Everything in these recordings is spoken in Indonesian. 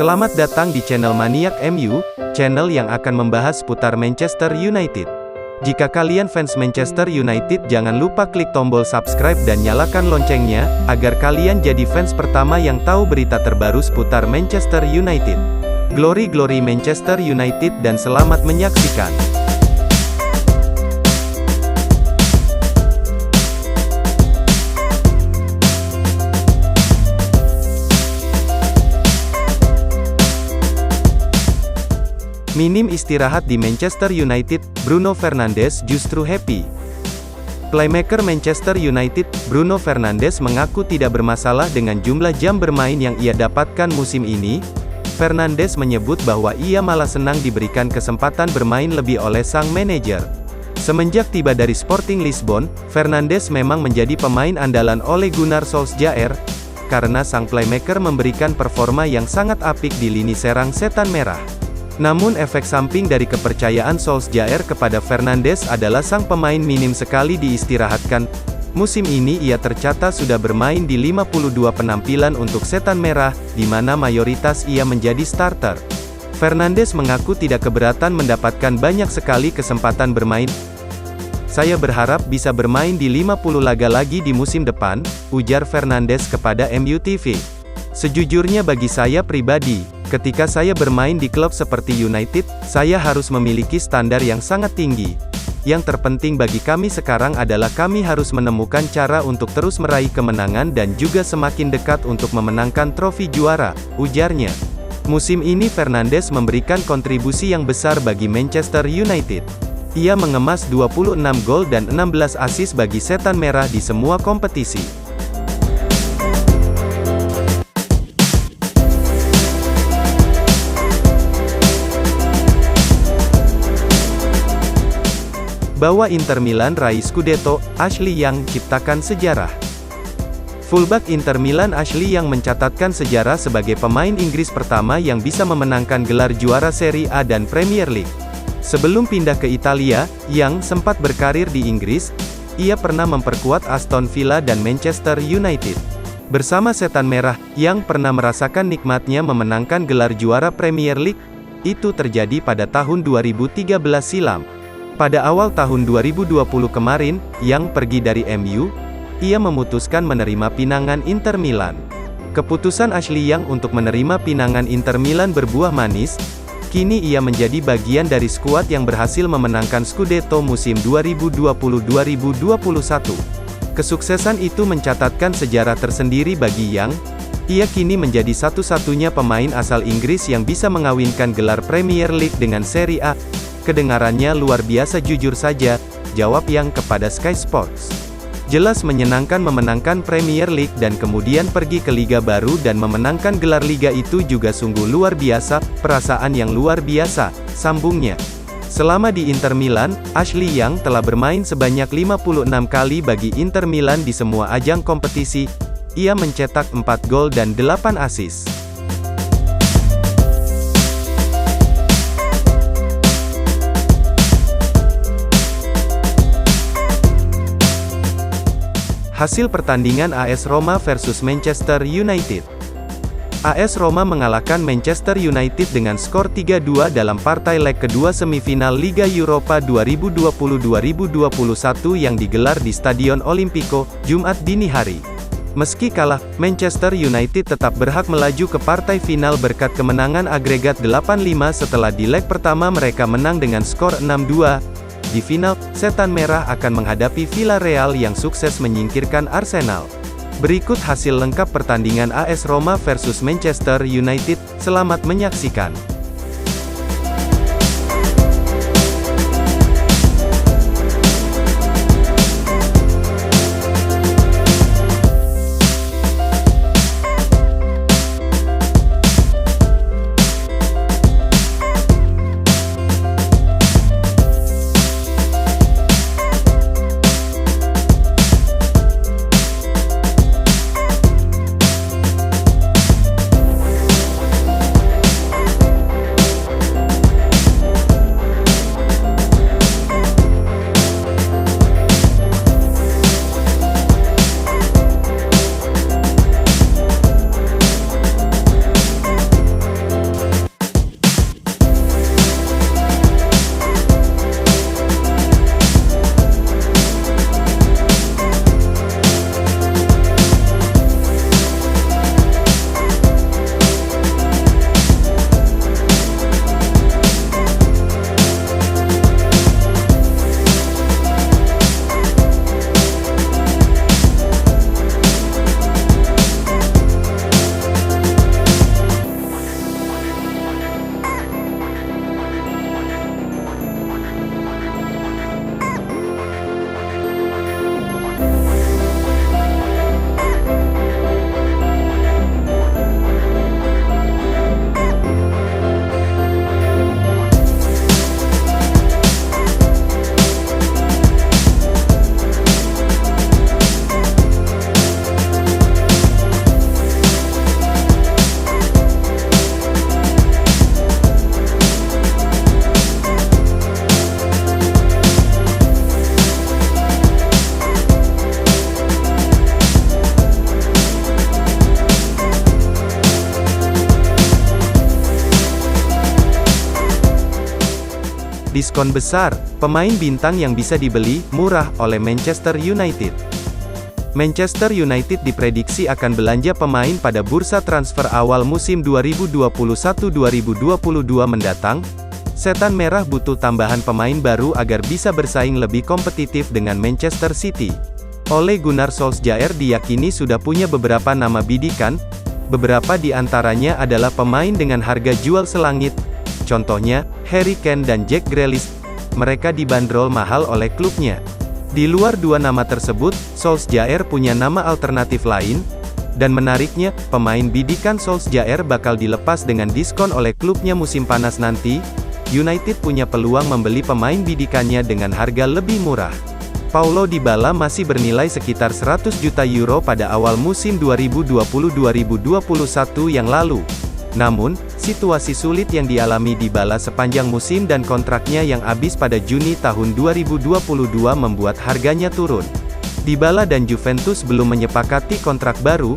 Selamat datang di channel Maniak MU, channel yang akan membahas seputar Manchester United. Jika kalian fans Manchester United, jangan lupa klik tombol subscribe dan nyalakan loncengnya, agar kalian jadi fans pertama yang tahu berita terbaru seputar Manchester United. Glory Manchester United dan selamat menyaksikan. Minim istirahat di Manchester United, Bruno Fernandes justru happy. Playmaker Manchester United, Bruno Fernandes mengaku tidak bermasalah dengan jumlah jam bermain yang ia dapatkan musim ini. Fernandes menyebut bahwa ia malah senang diberikan kesempatan bermain lebih oleh sang manajer. Semenjak tiba dari Sporting Lisbon, Fernandes memang menjadi pemain andalan Ole Gunnar Solskjaer, karena sang playmaker memberikan performa yang sangat apik di lini serang Setan Merah. Namun efek samping dari kepercayaan Solskjaer kepada Fernandes adalah sang pemain minim sekali diistirahatkan. Musim ini ia tercatat sudah bermain di 52 penampilan untuk Setan Merah, di mana mayoritas ia menjadi starter. Fernandes mengaku tidak keberatan mendapatkan banyak sekali kesempatan bermain. "Saya berharap bisa bermain di 50 laga lagi di musim depan," ujar Fernandes kepada MU TV. "Sejujurnya bagi saya pribadi, ketika saya bermain di klub seperti United, saya harus memiliki standar yang sangat tinggi. Yang terpenting bagi kami sekarang adalah kami harus menemukan cara untuk terus meraih kemenangan dan juga semakin dekat untuk memenangkan trofi juara," ujarnya. Musim ini Fernandes memberikan kontribusi yang besar bagi Manchester United. Ia mengemas 26 gol dan 16 assist bagi Setan Merah di semua kompetisi. Bawa Inter Milan raih Scudetto, Ashley Young ciptakan sejarah. Fullback Inter Milan Ashley Young mencatatkan sejarah sebagai pemain Inggris pertama yang bisa memenangkan gelar juara Serie A dan Premier League. Sebelum pindah ke Italia, Young sempat berkarir di Inggris. Ia pernah memperkuat Aston Villa dan Manchester United. Bersama Setan Merah, Young pernah merasakan nikmatnya memenangkan gelar juara Premier League. Itu terjadi pada tahun 2013 silam. Pada awal tahun 2020 kemarin, Young pergi dari MU. Ia memutuskan menerima pinangan Inter Milan. Keputusan Ashley Young untuk menerima pinangan Inter Milan berbuah manis. Kini ia menjadi bagian dari skuad yang berhasil memenangkan Scudetto musim 2020-2021. Kesuksesan itu mencatatkan sejarah tersendiri bagi Young. Ia kini menjadi satu-satunya pemain asal Inggris yang bisa mengawinkan gelar Premier League dengan Serie A. "Kedengarannya luar biasa jujur saja," jawab Young kepada Sky Sports. "Jelas menyenangkan memenangkan Premier League dan kemudian pergi ke liga baru dan memenangkan gelar liga itu juga sungguh luar biasa, perasaan yang luar biasa," sambungnya. Selama di Inter Milan, Ashley Young telah bermain sebanyak 56 kali bagi Inter Milan di semua ajang kompetisi. Ia mencetak 4 gol dan 8 assist. Hasil pertandingan AS Roma versus Manchester United. AS Roma mengalahkan Manchester United dengan skor 3-2 dalam partai leg kedua semifinal Liga Eropa 2020-2021 yang digelar di Stadion Olimpico, Jumat dini hari. Meski kalah, Manchester United tetap berhak melaju ke partai final berkat kemenangan agregat 8-5 setelah di leg pertama mereka menang dengan skor 6-2. Di final, Setan Merah akan menghadapi Villarreal yang sukses menyingkirkan Arsenal. Berikut hasil lengkap pertandingan AS Roma versus Manchester United. Selamat menyaksikan. Diskon besar, pemain bintang yang bisa dibeli murah oleh Manchester United. Manchester United diprediksi akan belanja pemain pada bursa transfer awal musim 2021-2022 mendatang. Setan Merah butuh tambahan pemain baru agar bisa bersaing lebih kompetitif dengan Manchester City. Ole Gunnar Solskjaer diyakini sudah punya beberapa nama bidikan, beberapa di antaranya adalah pemain dengan harga jual selangit. Contohnya, Harry Kane dan Jack Grealish. Mereka dibanderol mahal oleh klubnya. Di luar dua nama tersebut, Solskjaer punya nama alternatif lain, dan menariknya, pemain bidikan Solskjaer bakal dilepas dengan diskon oleh klubnya musim panas nanti. United punya peluang membeli pemain bidikannya dengan harga lebih murah. Paulo Dybala masih bernilai sekitar 100 juta euro pada awal musim 2020-2021 yang lalu. Namun, situasi sulit yang dialami Dybala sepanjang musim dan kontraknya yang habis pada Juni tahun 2022 membuat harganya turun. Dybala dan Juventus belum menyepakati kontrak baru.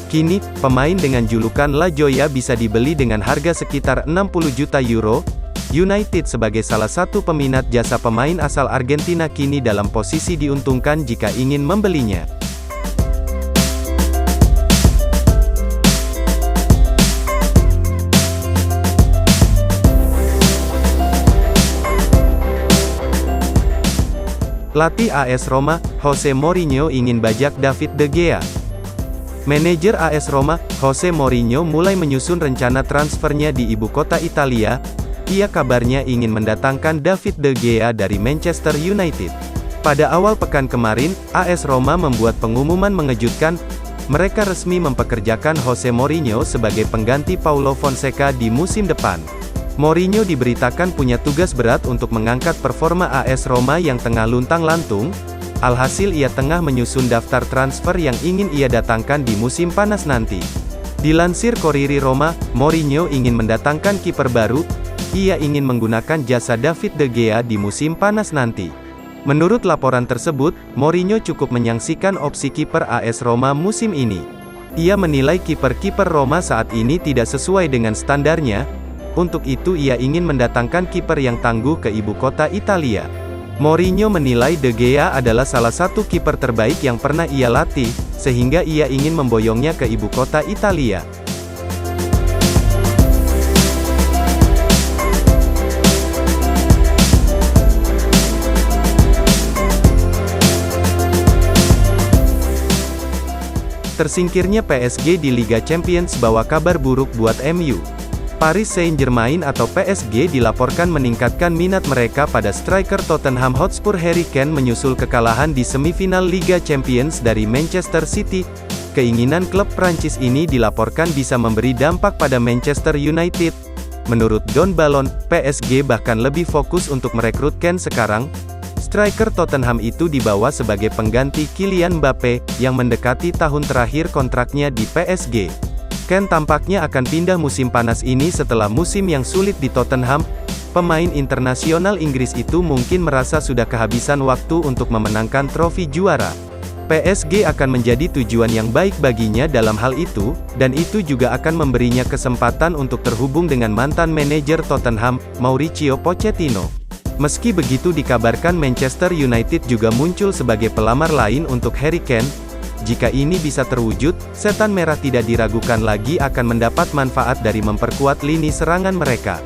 Kini, pemain dengan julukan La Joya bisa dibeli dengan harga sekitar 60 juta euro. United sebagai salah satu peminat jasa pemain asal Argentina kini dalam posisi diuntungkan jika ingin membelinya. Pelatih AS Roma, Jose Mourinho ingin bajak David De Gea. Manajer AS Roma, Jose Mourinho mulai menyusun rencana transfernya di ibu kota Italia. Ia kabarnya ingin mendatangkan David De Gea dari Manchester United. Pada awal pekan kemarin, AS Roma membuat pengumuman mengejutkan. Mereka resmi mempekerjakan Jose Mourinho sebagai pengganti Paulo Fonseca di musim depan. Mourinho diberitakan punya tugas berat untuk mengangkat performa AS Roma yang tengah luntang-lantung. Alhasil ia tengah menyusun daftar transfer yang ingin ia datangkan di musim panas nanti. Dilansir Corriere Roma, Mourinho ingin mendatangkan kiper baru. Ia ingin menggunakan jasa David De Gea di musim panas nanti. Menurut laporan tersebut, Mourinho cukup menyaksikan opsi kiper AS Roma musim ini. Ia menilai kiper-kiper Roma saat ini tidak sesuai dengan standarnya. Untuk itu ia ingin mendatangkan kiper yang tangguh ke ibu kota Italia. Mourinho menilai De Gea adalah salah satu kiper terbaik yang pernah ia latih, sehingga ia ingin memboyongnya ke ibu kota Italia. Tersingkirnya PSG di Liga Champions bawa kabar buruk buat MU. Paris Saint-Germain atau PSG dilaporkan meningkatkan minat mereka pada striker Tottenham Hotspur Harry Kane menyusul kekalahan di semifinal Liga Champions dari Manchester City. Keinginan klub Prancis ini dilaporkan bisa memberi dampak pada Manchester United. Menurut Don Balon, PSG bahkan lebih fokus untuk merekrut Kane sekarang. Striker Tottenham itu dibawa sebagai pengganti Kylian Mbappe, yang mendekati tahun terakhir kontraknya di PSG. Kane tampaknya akan pindah musim panas ini setelah musim yang sulit di Tottenham. Pemain internasional Inggris itu mungkin merasa sudah kehabisan waktu untuk memenangkan trofi juara. PSG akan menjadi tujuan yang baik baginya dalam hal itu, dan itu juga akan memberinya kesempatan untuk terhubung dengan mantan manajer Tottenham, Mauricio Pochettino. Meski begitu dikabarkan Manchester United juga muncul sebagai pelamar lain untuk Harry Kane. Jika ini bisa terwujud, Setan Merah tidak diragukan lagi akan mendapat manfaat dari memperkuat lini serangan mereka.